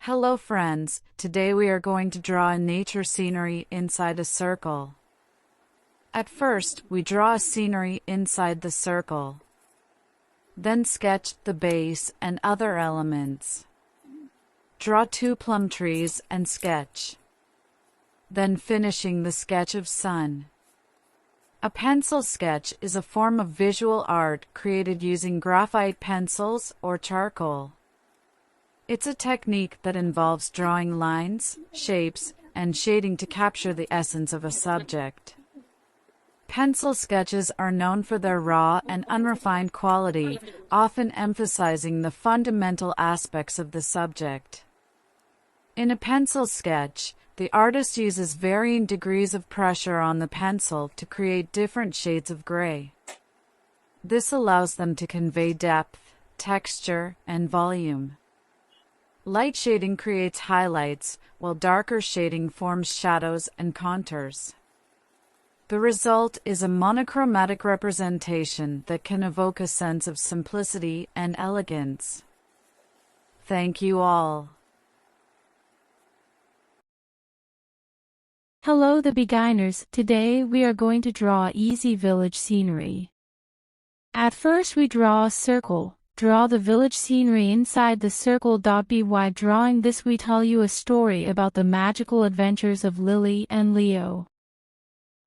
Hello friends, today we are going to draw a nature scenery inside a circle. At first, we draw a scenery inside the circle. Then sketch the base and other elements. Draw 2 plum trees and sketch. Then finishing the sketch of sun. A pencil sketch is a form of visual art created using graphite pencils or charcoal. It's a technique that involves drawing lines, shapes, and shading to capture the essence of a subject. Pencil sketches are known for their raw and unrefined quality, often emphasizing the fundamental aspects of the subject. In a pencil sketch, the artist uses varying degrees of pressure on the pencil to create different shades of gray. This allows them to convey depth, texture, and volume. Light shading creates highlights, while darker shading forms shadows and contours. The result is a monochromatic representation that can evoke a sense of simplicity and elegance. Thank you all. Hello the beginners, today we are going to draw easy village scenery. At first we draw a circle. Draw the village scenery inside the circle. By drawing this we tell you a story about the magical adventures of Lily and Leo.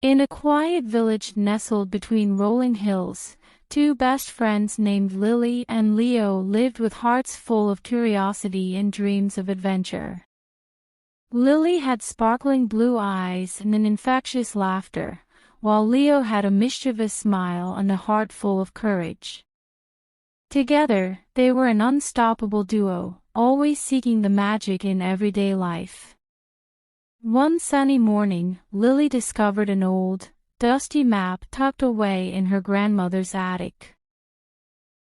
In a quiet village nestled between rolling hills, 2 best friends named Lily and Leo lived with hearts full of curiosity and dreams of adventure. Lily had sparkling blue eyes and an infectious laughter, while Leo had a mischievous smile and a heart full of courage. Together, they were an unstoppable duo, always seeking the magic in everyday life. One sunny morning, Lily discovered an old, dusty map tucked away in her grandmother's attic.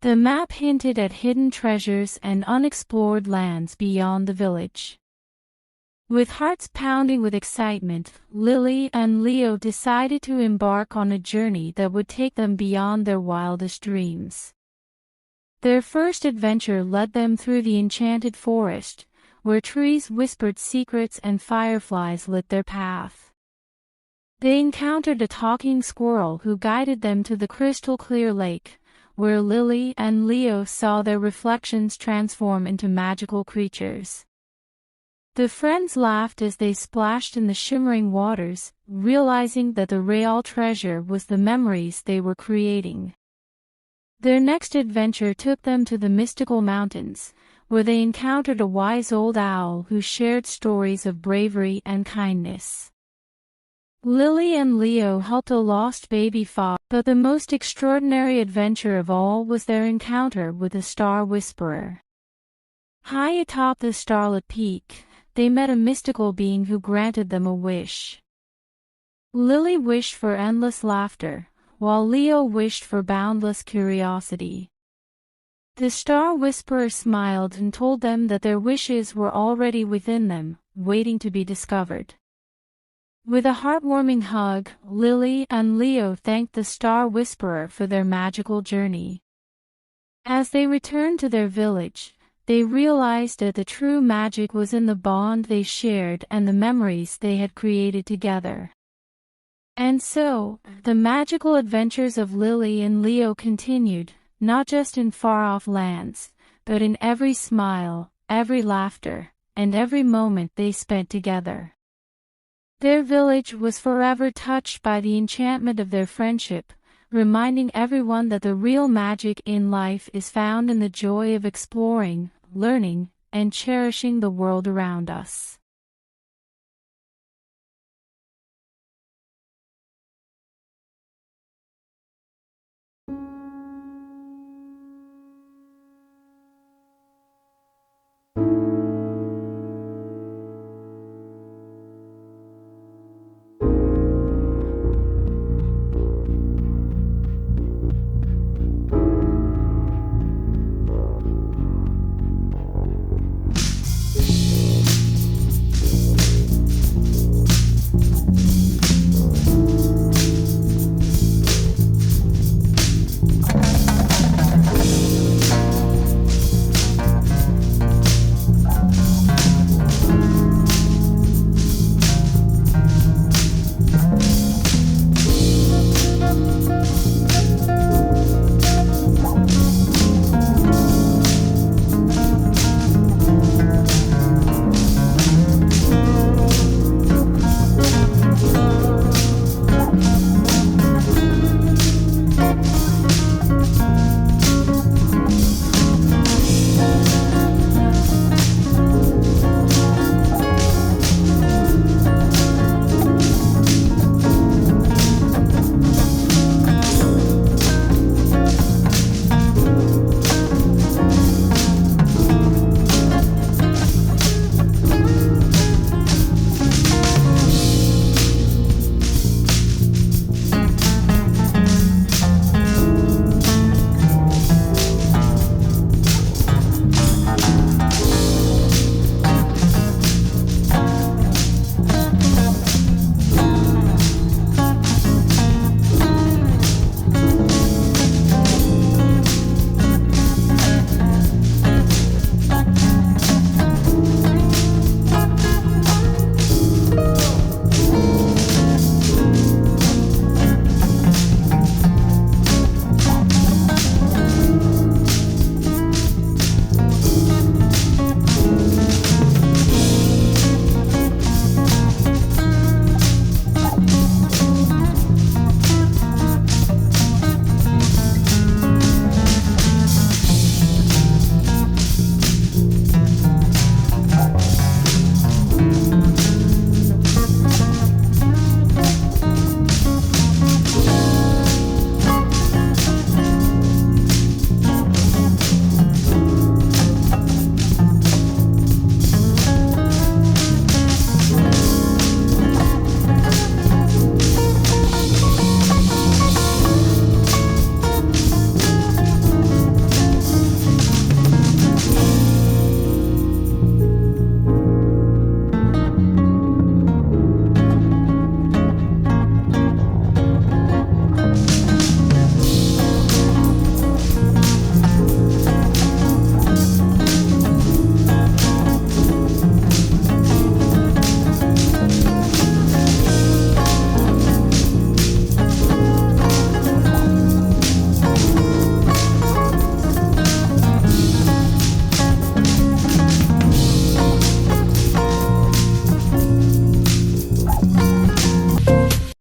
The map hinted at hidden treasures and unexplored lands beyond the village. With hearts pounding with excitement, Lily and Leo decided to embark on a journey that would take them beyond their wildest dreams. Their first adventure led them through the enchanted forest, where trees whispered secrets and fireflies lit their path. They encountered a talking squirrel who guided them to the crystal-clear lake, where Lily and Leo saw their reflections transform into magical creatures. The friends laughed as they splashed in the shimmering waters, realizing that the real treasure was the memories they were creating. Their next adventure took them to the mystical mountains, where they encountered a wise old owl who shared stories of bravery and kindness. Lily and Leo helped a lost baby fox, but the most extraordinary adventure of all was their encounter with the Star Whisperer. High atop the starlit peak, they met a mystical being who granted them a wish. Lily wished for endless laughter, while Leo wished for boundless curiosity. The Star Whisperer smiled and told them that their wishes were already within them, waiting to be discovered. With a heartwarming hug, Lily and Leo thanked the Star Whisperer for their magical journey. As they returned to their village, they realized that the true magic was in the bond they shared and the memories they had created together. And so, the magical adventures of Lily and Leo continued, not just in far-off lands, but in every smile, every laughter, and every moment they spent together. Their village was forever touched by the enchantment of their friendship, reminding everyone that the real magic in life is found in the joy of exploring, learning, and cherishing the world around us.